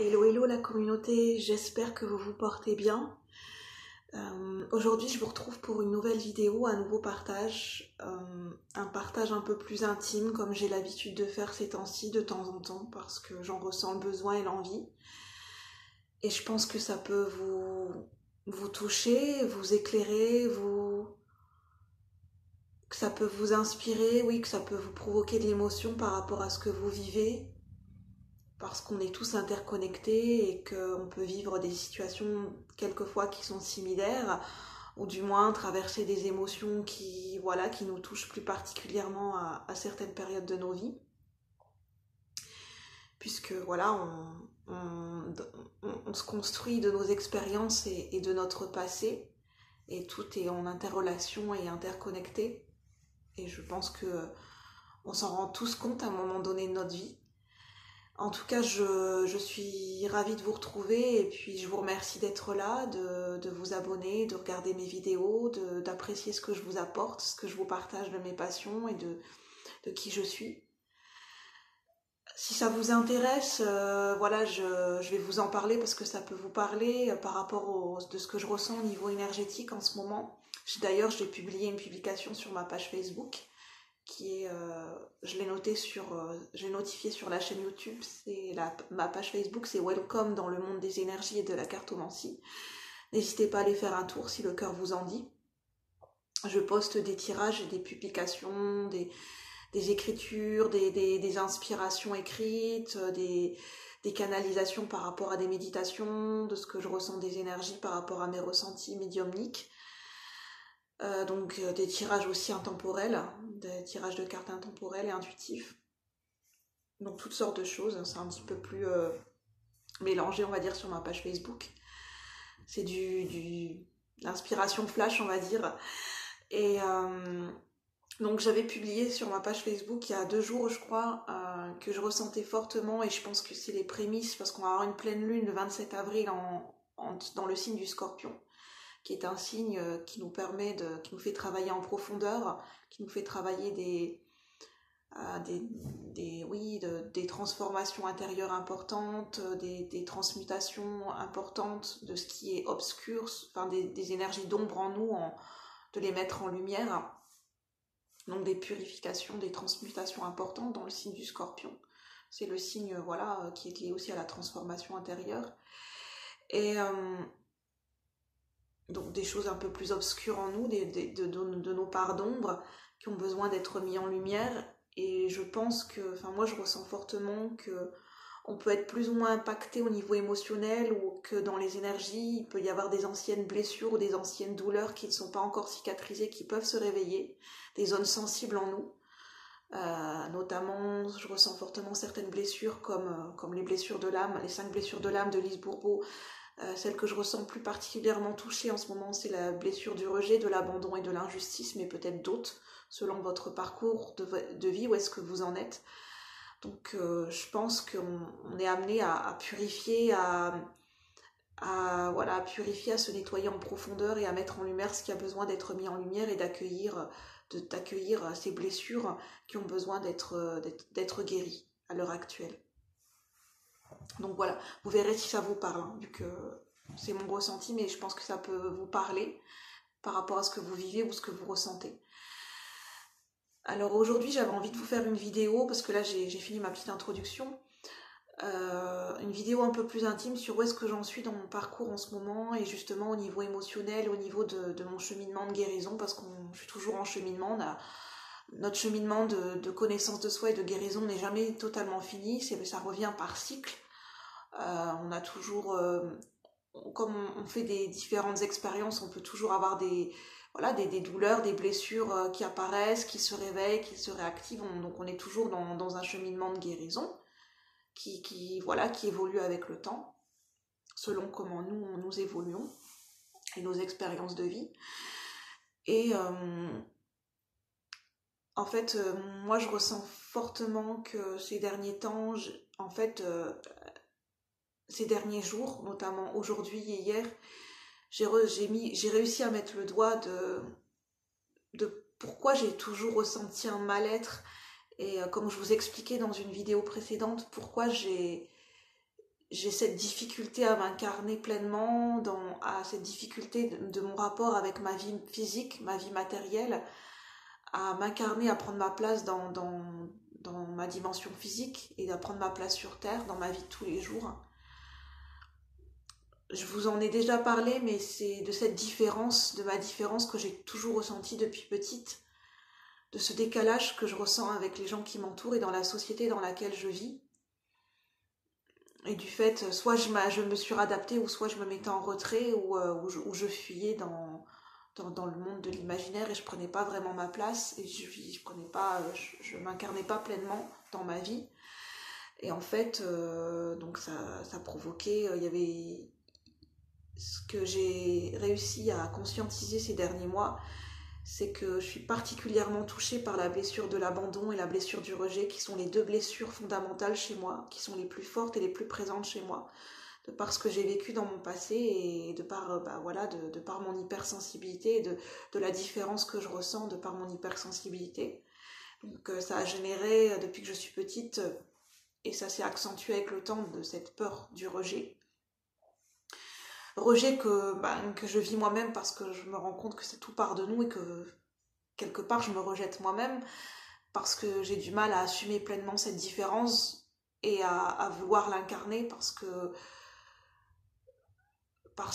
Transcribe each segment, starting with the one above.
Hello hello la communauté, j'espère que vous vous portez bien. Aujourd'hui je vous retrouve pour une nouvelle vidéo, un nouveau partage, un partage un peu plus intime comme j'ai l'habitude de faire ces temps-ci de temps en temps parce que j'en ressens le besoin et l'envie. Et je pense que ça peut vous toucher, vous éclairer, que ça peut vous inspirer, oui, que ça peut vous provoquer de l'émotion par rapport à ce que vous vivez. Parce qu'on est tous interconnectés et qu'on peut vivre des situations quelquefois qui sont similaires, ou du moins traverser des émotions qui nous touchent plus particulièrement à certaines périodes de nos vies. Puisque on se construit de nos expériences et de notre passé, et tout est en interrelation et interconnecté. Et je pense que on s'en rend tous compte à un moment donné de notre vie. En tout cas, je suis ravie de vous retrouver et puis je vous remercie d'être là, de vous abonner, de regarder mes vidéos, d'apprécier ce que je vous apporte, ce que je vous partage de mes passions et de qui je suis. Si ça vous intéresse, je vais vous en parler parce que ça peut vous parler par rapport de ce que je ressens au niveau énergétique en ce moment. D'ailleurs, j'ai publié une publication sur ma page Facebook qui est, je l'ai j'ai notifié sur la chaîne YouTube, ma page Facebook, c'est Welcome dans le monde des énergies et de la cartomancie. N'hésitez pas à aller faire un tour si le cœur vous en dit. Je poste des tirages et des publications, des écritures, des inspirations écrites, des canalisations par rapport à des méditations, de ce que je ressens des énergies par rapport à mes ressentis médiumniques. Des tirages aussi intemporels, des tirages de cartes intemporels et intuitifs. Donc toutes sortes de choses, c'est un petit peu plus mélangé on va dire sur ma page Facebook. C'est l'inspiration flash on va dire. Et donc j'avais publié sur ma page Facebook il y a 2 jours je crois que je ressentais fortement, et je pense que c'est les prémices parce qu'on va avoir une pleine lune le 27 avril dans le signe du Scorpion, qui est un signe qui nous fait travailler en profondeur, qui nous fait travailler des transformations intérieures importantes, des transmutations importantes de ce qui est obscur, enfin des énergies d'ombre en nous, de les mettre en lumière. Donc des purifications, des transmutations importantes dans le signe du Scorpion. C'est le signe qui est lié aussi à la transformation intérieure. Et donc des choses un peu plus obscures en nous, de nos parts d'ombre qui ont besoin d'être mis en lumière. Et je pense moi je ressens fortement que on peut être plus ou moins impacté au niveau émotionnel, ou que dans les énergies, il peut y avoir des anciennes blessures ou des anciennes douleurs qui ne sont pas encore cicatrisées, qui peuvent se réveiller, des zones sensibles en nous. Notamment, je ressens fortement certaines blessures comme les blessures de l'âme, les 5 blessures de l'âme de Lise Bourbeau. Celle que je ressens plus particulièrement touchée en ce moment, c'est la blessure du rejet, de l'abandon et de l'injustice, mais peut-être d'autres, selon votre parcours de vie, où est-ce que vous en êtes. Donc je pense qu'on est amené à purifier, à purifier, à se nettoyer en profondeur et à mettre en lumière ce qui a besoin d'être mis en lumière, et d'accueillir ces blessures qui ont besoin d'être guéries à l'heure actuelle. Donc voilà, vous verrez si ça vous parle, hein, vu que c'est mon ressenti, mais je pense que ça peut vous parler par rapport à ce que vous vivez ou ce que vous ressentez. Alors aujourd'hui, j'avais envie de vous faire une vidéo, parce que là j'ai fini ma petite introduction, une vidéo un peu plus intime sur où est-ce que j'en suis dans mon parcours en ce moment, et justement au niveau émotionnel, au niveau de mon cheminement de guérison, parce que je suis toujours en cheminement. Notre cheminement de connaissance de soi et de guérison n'est jamais totalement fini, ça revient par cycle. On a toujours, comme on fait des différentes expériences, on peut toujours avoir des douleurs, des blessures qui apparaissent, qui se réveillent, qui se réactivent. Donc on est toujours dans un cheminement de guérison qui évolue avec le temps, selon comment nous évoluons et nos expériences de vie. Et en fait, moi je ressens fortement que ces derniers temps, ces derniers jours, notamment aujourd'hui et hier, j'ai réussi à mettre le doigt de pourquoi j'ai toujours ressenti un mal-être, et comme je vous expliquais dans une vidéo précédente, pourquoi j'ai j'ai cette difficulté à m'incarner pleinement, à cette difficulté de mon rapport avec ma vie physique, ma vie matérielle, à m'incarner, à prendre ma place dans ma dimension physique et à prendre ma place sur Terre, dans ma vie de tous les jours. Je vous en ai déjà parlé, mais c'est de cette différence, de ma différence que j'ai toujours ressentie depuis petite, de ce décalage que je ressens avec les gens qui m'entourent et dans la société dans laquelle je vis. Et du fait, soit je me suis adaptée, ou soit je me mettais en retrait, ou je fuyais dans le monde de l'imaginaire et je prenais pas vraiment ma place, et je m'incarnais pas pleinement dans ma vie. Et en fait, donc ça provoquait, il y avait ce que j'ai réussi à conscientiser ces derniers mois, c'est que je suis particulièrement touchée par la blessure de l'abandon et la blessure du rejet, qui sont les deux blessures fondamentales chez moi, qui sont les plus fortes et les plus présentes chez moi, de par ce que j'ai vécu dans mon passé et de par, de par mon hypersensibilité et de la différence que je ressens de par mon hypersensibilité. Donc ça a généré, depuis que je suis petite, et ça s'est accentué avec le temps, de cette peur du rejet. Rejet que je vis moi-même, parce que je me rends compte que c'est tout part de nous et que quelque part je me rejette moi-même parce que j'ai du mal à assumer pleinement cette différence et à vouloir l'incarner, parce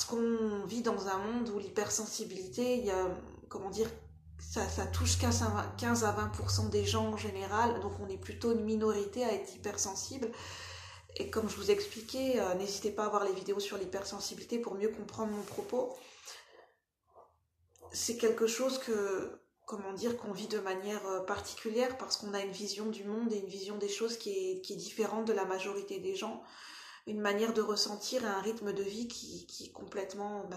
qu'on vit dans un monde où l'hypersensibilité, il y a, comment dire, ça touche 15 à 20% des gens en général, donc on est plutôt une minorité à être hypersensible. Et comme je vous expliquais, n'hésitez pas à voir les vidéos sur l'hypersensibilité pour mieux comprendre mon propos. C'est quelque chose qu'on vit de manière particulière, parce qu'on a une vision du monde et une vision des choses qui est différente de la majorité des gens. Une manière de ressentir et un rythme de vie qui est complètement,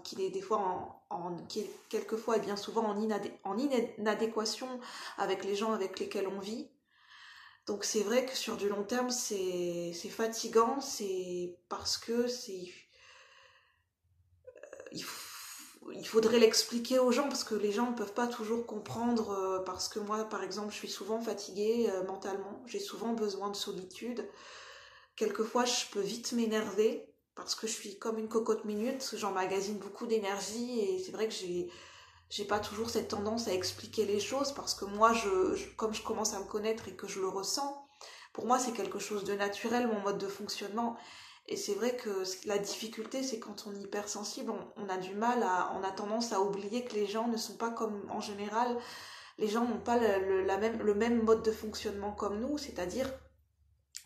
qui est des fois qui est quelquefois et bien souvent en inadéquation avec les gens avec lesquels on vit. Donc c'est vrai que sur du long terme, c'est fatigant, c'est parce que il faudrait l'expliquer aux gens, parce que les gens ne peuvent pas toujours comprendre, parce que moi, par exemple, je suis souvent fatiguée mentalement, j'ai souvent besoin de solitude. Quelquefois, je peux vite m'énerver, parce que je suis comme une cocotte minute, j'emmagasine beaucoup d'énergie, et c'est vrai que j'ai pas toujours cette tendance à expliquer les choses, parce que moi, comme je commence à me connaître et que je le ressens, pour moi c'est quelque chose de naturel, mon mode de fonctionnement. Et c'est vrai que la difficulté, c'est quand on est hypersensible, on a du mal on a tendance à oublier que les gens ne sont pas comme, en général, les gens n'ont pas le même mode de fonctionnement comme nous, c'est-à-dire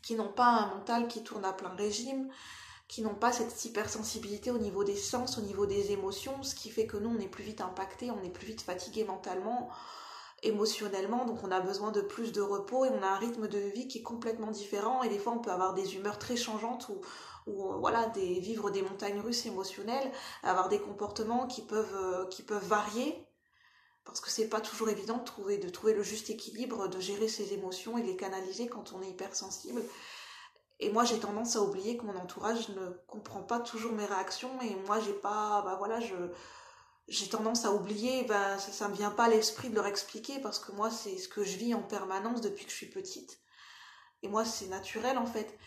qui n'ont pas un mental qui tourne à plein régime, qui n'ont pas cette hypersensibilité au niveau des sens, au niveau des émotions, ce qui fait que nous, on est plus vite impacté, on est plus vite fatigué mentalement, émotionnellement, donc on a besoin de plus de repos et on a un rythme de vie qui est complètement différent, et des fois on peut avoir des humeurs très changeantes vivre des montagnes russes émotionnelles, avoir des comportements qui peuvent varier, parce que c'est pas toujours évident de trouver le juste équilibre, de gérer ses émotions et de les canaliser quand on est hypersensible. Et moi, j'ai tendance à oublier que mon entourage ne comprend pas toujours mes réactions, et moi, j'ai tendance à oublier, ça me vient pas à l'esprit de leur expliquer, parce que moi, c'est ce que je vis en permanence depuis que je suis petite. Et moi, c'est naturel, en fait.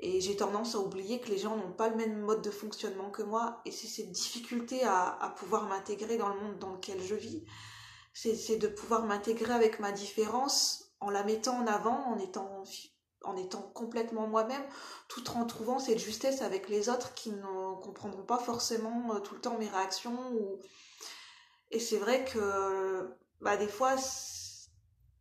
Et j'ai tendance à oublier que les gens n'ont pas le même mode de fonctionnement que moi, et c'est cette difficulté à pouvoir m'intégrer dans le monde dans lequel je vis. C'est de pouvoir m'intégrer avec ma différence, en la mettant en avant, en étant complètement moi-même, tout en trouvant cette justesse avec les autres qui ne comprendront pas forcément tout le temps mes réactions. Et c'est vrai que des fois,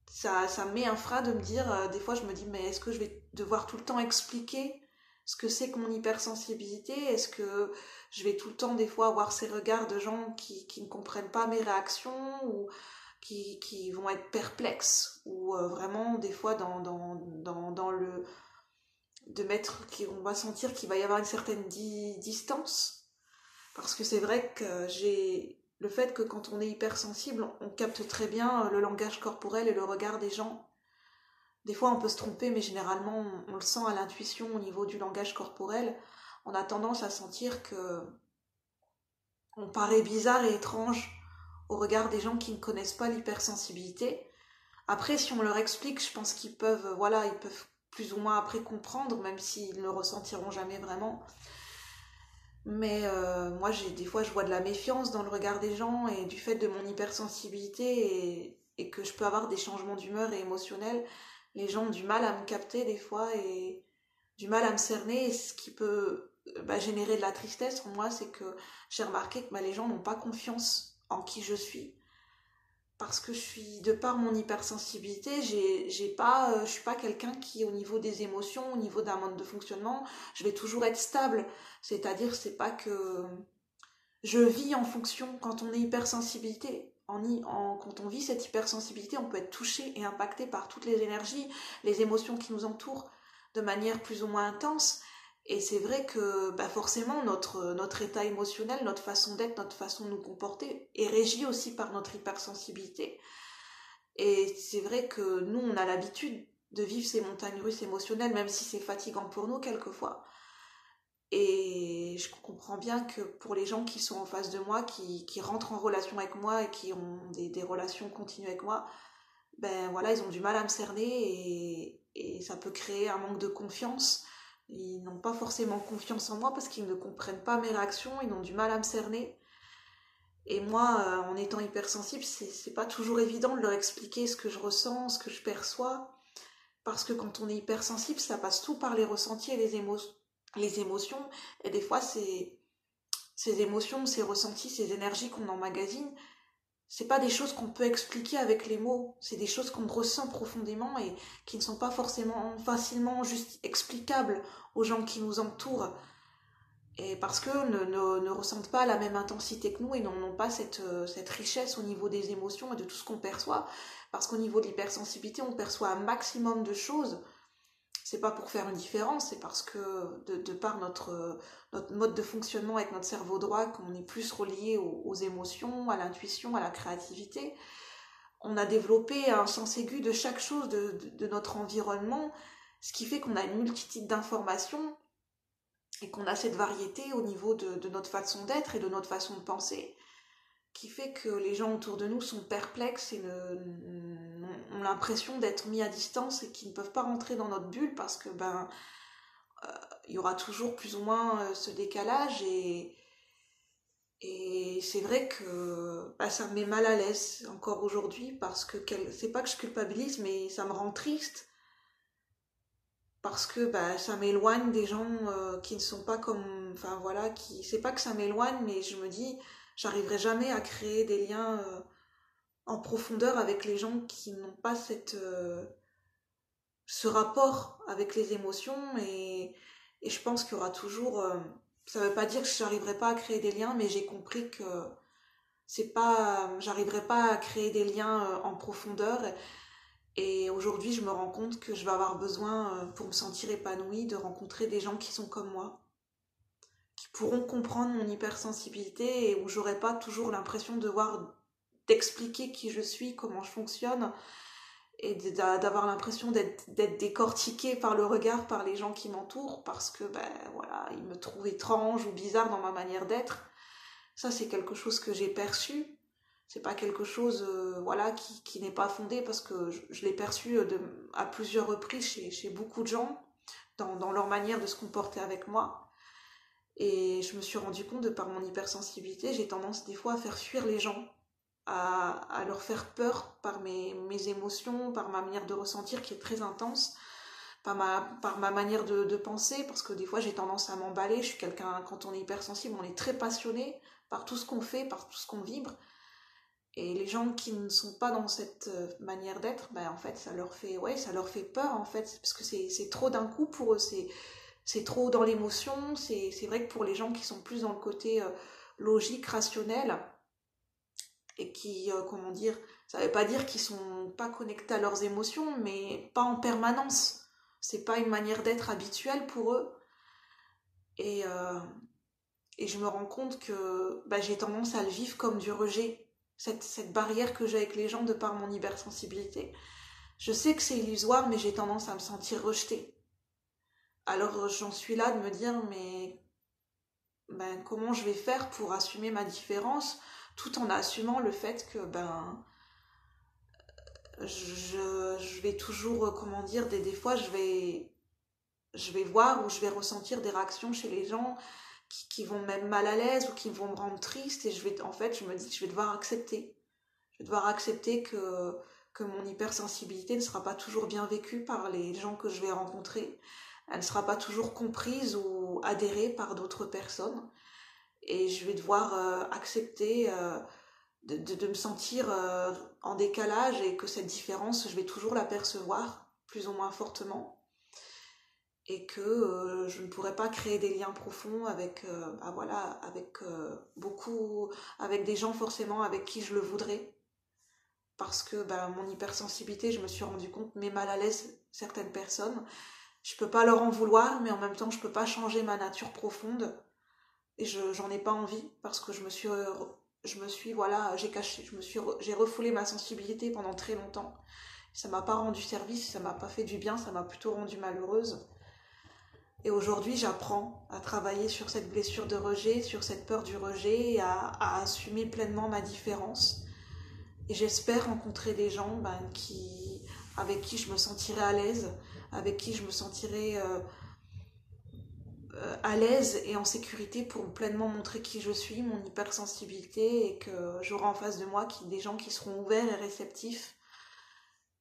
ça me met un frein de me dire, des fois je me dis, mais est-ce que je vais devoir tout le temps expliquer ce que c'est que mon hypersensibilité? Est-ce que je vais tout le temps des fois avoir ces regards de gens qui ne comprennent pas mes réactions, ou qui vont être perplexes, ou vraiment des fois dans le on va sentir qu'il va y avoir une certaine distance, parce que c'est vrai que le fait que quand on est hypersensible, on capte très bien le langage corporel et le regard des gens. Des fois on peut se tromper, mais généralement on le sent à l'intuition au niveau du langage corporel. On a tendance à sentir que on paraît bizarre et étrange au regard des gens qui ne connaissent pas l'hypersensibilité. Après, si on leur explique, je pense qu'ils peuvent plus ou moins après comprendre, même s'ils ne le ressentiront jamais vraiment. Mais moi, des fois, je vois de la méfiance dans le regard des gens, et du fait de mon hypersensibilité et que je peux avoir des changements d'humeur et émotionnels, les gens ont du mal à me capter des fois et du mal à me cerner. Et ce qui peut générer de la tristesse en moi, c'est que j'ai remarqué que les gens n'ont pas confiance en qui je suis. Parce que de par mon hypersensibilité, je suis pas quelqu'un qui, au niveau des émotions, au niveau d'un mode de fonctionnement, je vais toujours être stable. C'est-à-dire, c'est pas que je vis en fonction. Quand on est hypersensibilité, quand on vit cette hypersensibilité, on peut être touché et impacté par toutes les énergies, les émotions qui nous entourent de manière plus ou moins intense. Et c'est vrai que forcément, notre état émotionnel, notre façon d'être, notre façon de nous comporter est régie aussi par notre hypersensibilité. Et c'est vrai que nous, on a l'habitude de vivre ces montagnes russes émotionnelles, même si c'est fatigant pour nous quelquefois. Et je comprends bien que pour les gens qui sont en face de moi, qui rentrent en relation avec moi et qui ont des relations continues avec moi, voilà, ils ont du mal à me cerner et ça peut créer un manque de confiance. Ils n'ont pas forcément confiance en moi parce qu'ils ne comprennent pas mes réactions, ils ont du mal à me cerner. Et moi, en étant hypersensible, c'est pas toujours évident de leur expliquer ce que je ressens, ce que je perçois, parce que quand on est hypersensible, ça passe tout par les ressentis et les émotions, et des fois, ces émotions, ces ressentis, ces énergies qu'on emmagasine, c'est pas des choses qu'on peut expliquer avec les mots, c'est des choses qu'on ressent profondément et qui ne sont pas forcément facilement juste explicables aux gens qui nous entourent. Et parce qu'eux ne ressentent pas la même intensité que nous et n'ont pas cette richesse au niveau des émotions et de tout ce qu'on perçoit. Parce qu'au niveau de l'hypersensibilité, on perçoit un maximum de choses. C'est pas pour faire une différence, c'est parce que de par notre mode de fonctionnement avec notre cerveau droit, qu'on est plus relié aux émotions, à l'intuition, à la créativité, on a développé un sens aigu de chaque chose de notre environnement, ce qui fait qu'on a une multitude d'informations et qu'on a cette variété au niveau de notre façon d'être et de notre façon de penser, qui fait que les gens autour de nous sont perplexes et ont l'impression d'être mis à distance et qui ne peuvent pas rentrer dans notre bulle parce que il y aura toujours plus ou moins ce décalage et c'est vrai que ça me met mal à l'aise encore aujourd'hui parce que c'est pas que je culpabilise mais ça me rend triste parce que ça m'éloigne des gens qui ne sont pas comme, enfin voilà, c'est pas que ça m'éloigne, mais je me dis, j'arriverai jamais à créer des liens en profondeur avec les gens qui n'ont pas ce rapport avec les émotions et je pense qu'il y aura toujours, ça veut pas dire que j'arriverai pas à créer des liens, mais j'ai compris que j'arriverai pas à créer des liens en profondeur. Et aujourd'hui, je me rends compte que je vais avoir besoin, pour me sentir épanouie, de rencontrer des gens qui sont comme moi, qui pourront comprendre mon hypersensibilité et où j'aurai pas toujours l'impression d'expliquer qui je suis, comment je fonctionne, et d'avoir l'impression d'être décortiquée par le regard, par les gens qui m'entourent, parce que voilà, ils me trouvent étrange ou bizarre dans ma manière d'être. Ça, c'est quelque chose que j'ai perçu. C'est pas quelque chose voilà, qui n'est pas fondé parce que je l'ai perçu à plusieurs reprises chez beaucoup de gens dans leur manière de se comporter avec moi. Et je me suis rendu compte de par mon hypersensibilité, j'ai tendance des fois à faire fuir les gens, à leur faire peur par mes émotions, par ma manière de ressentir qui est très intense, par ma manière de penser, parce que des fois j'ai tendance à m'emballer. Je suis quelqu'un, quand on est hypersensible, on est très passionné par tout ce qu'on fait, par tout ce qu'on vibre. Et les gens qui ne sont pas dans cette manière d'être, en fait, ça leur fait peur, en fait, parce que c'est trop d'un coup pour eux, c'est trop dans l'émotion. C'est vrai que pour les gens qui sont plus dans le côté logique, rationnel, et qui, comment dire, ça veut pas dire qu'ils sont pas connectés à leurs émotions, mais pas en permanence. C'est pas une manière d'être habituelle pour eux. Et, euh, et je me rends compte que j'ai tendance à le vivre comme du rejet. Cette barrière que j'ai avec les gens de par mon hypersensibilité. Je sais que c'est illusoire, mais j'ai tendance à me sentir rejetée. Alors j'en suis là de me dire, mais comment je vais faire pour assumer ma différence, tout en assumant le fait que je vais toujours, comment dire, des fois je vais voir ou je vais ressentir des réactions chez les gens qui vont me mettre mal à l'aise ou qui vont me rendre triste et en fait, je me dis que je vais devoir accepter. Je vais devoir accepter que mon hypersensibilité ne sera pas toujours bien vécue par les gens que je vais rencontrer. Elle ne sera pas toujours comprise ou adhérée par d'autres personnes. Et je vais devoir accepter de me sentir en décalage et que cette différence, je vais toujours l'apercevoir plus ou moins fortement. Et que je ne pourrais pas créer des liens profonds avec, avec des gens forcément avec qui je le voudrais. Parce que mon hypersensibilité, je me suis rendu compte, met mal à l'aise certaines personnes. Je peux pas leur en vouloir, mais en même temps, je peux pas changer ma nature profonde. Et j'en ai pas envie, parce que j'ai refoulé ma sensibilité pendant très longtemps. Ça m'a pas rendu service, ça m'a pas fait du bien, ça m'a plutôt rendue malheureuse. Et aujourd'hui, j'apprends à travailler sur cette blessure de rejet, sur cette peur du rejet, et à assumer pleinement ma différence. Et j'espère rencontrer des gens avec qui je me sentirai à l'aise, avec qui je me sentirai à l'aise et en sécurité pour pleinement montrer qui je suis, mon hypersensibilité, et que j'aurai en face de moi des gens qui seront ouverts et réceptifs.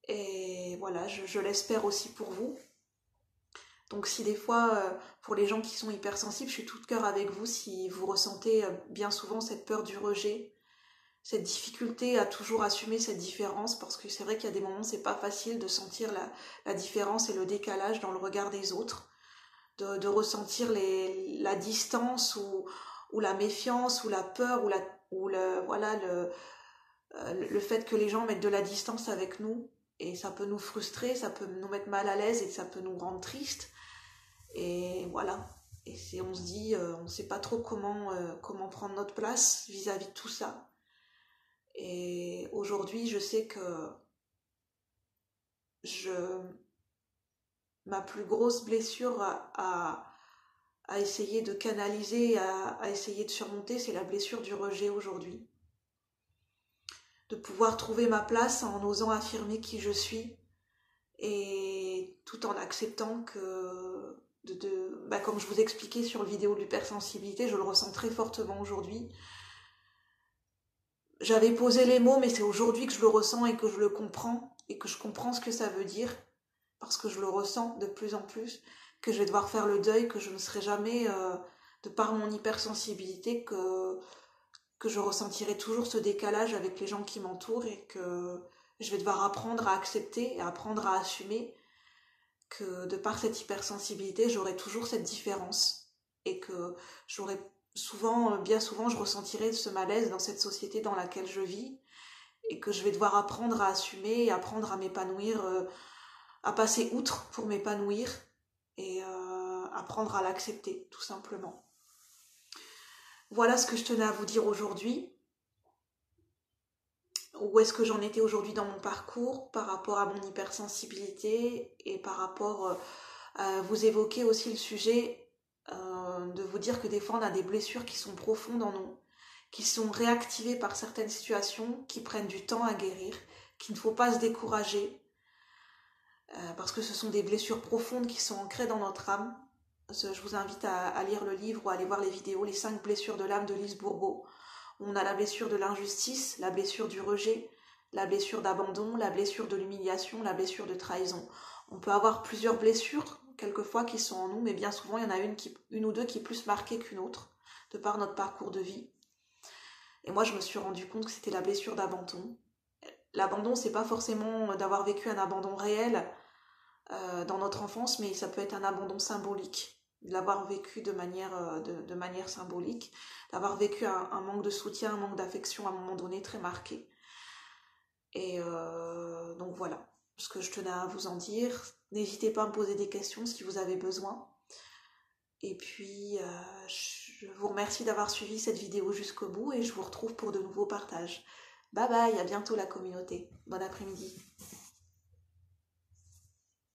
Et voilà, je l'espère aussi pour vous. Donc si des fois, pour les gens qui sont hypersensibles, je suis tout de cœur avec vous si vous ressentez bien souvent cette peur du rejet, cette difficulté à toujours assumer cette différence, parce que c'est vrai qu'il y a des moments où c'est pas facile de sentir la différence et le décalage dans le regard des autres, de ressentir la distance ou la méfiance ou la peur ou le fait que les gens mettent de la distance avec nous, et ça peut nous frustrer, ça peut nous mettre mal à l'aise et ça peut nous rendre tristes. Et voilà, on se dit, on ne sait pas trop comment prendre notre place vis-à-vis de tout ça. Et aujourd'hui, je sais que ma plus grosse blessure à essayer de canaliser, à essayer de surmonter, c'est la blessure du rejet aujourd'hui. De pouvoir trouver ma place en osant affirmer qui je suis et tout en acceptant que comme je vous expliquais sur le vidéo de l'hypersensibilité, je le ressens très fortement aujourd'hui. J'avais posé les mots, mais c'est aujourd'hui que je le ressens et que je le comprends, et que je comprends ce que ça veut dire, parce que je le ressens de plus en plus, que je vais devoir faire le deuil, que je ne serai jamais, de par mon hypersensibilité, que je ressentirai toujours ce décalage avec les gens qui m'entourent, et que je vais devoir apprendre à accepter et apprendre à assumer que de par cette hypersensibilité, j'aurai toujours cette différence, et que j'aurai bien souvent, je ressentirai ce malaise dans cette société dans laquelle je vis, et que je vais devoir apprendre à assumer et apprendre à m'épanouir, à passer outre pour m'épanouir, et apprendre à l'accepter, tout simplement. Voilà ce que je tenais à vous dire aujourd'hui. Où est-ce que j'en étais aujourd'hui dans mon parcours par rapport à mon hypersensibilité, et par rapport à vous évoquer aussi le sujet de vous dire que des fois on a des blessures qui sont profondes en nous, qui sont réactivées par certaines situations, qui prennent du temps à guérir, qu'il ne faut pas se décourager, parce que ce sont des blessures profondes qui sont ancrées dans notre âme. Je vous invite à lire le livre ou à aller voir les vidéos, les 5 blessures de l'âme de Lise Bourbeau. On a la blessure de l'injustice, la blessure du rejet, la blessure d'abandon, la blessure de l'humiliation, la blessure de trahison. On peut avoir plusieurs blessures, quelquefois, qui sont en nous, mais bien souvent, il y en a une ou deux qui est plus marquée qu'une autre, de par notre parcours de vie. Et moi, je me suis rendu compte que c'était la blessure d'abandon. L'abandon, c'est pas forcément d'avoir vécu un abandon réel dans notre enfance, mais ça peut être un abandon symbolique. De l'avoir vécu de manière symbolique, d'avoir vécu un manque de soutien, un manque d'affection à un moment donné très marqué. Et donc voilà ce que je tenais à vous en dire. N'hésitez pas à me poser des questions si vous avez besoin. Et puis je vous remercie d'avoir suivi cette vidéo jusqu'au bout, et je vous retrouve pour de nouveaux partages. Bye bye, à bientôt la communauté. Bon après-midi.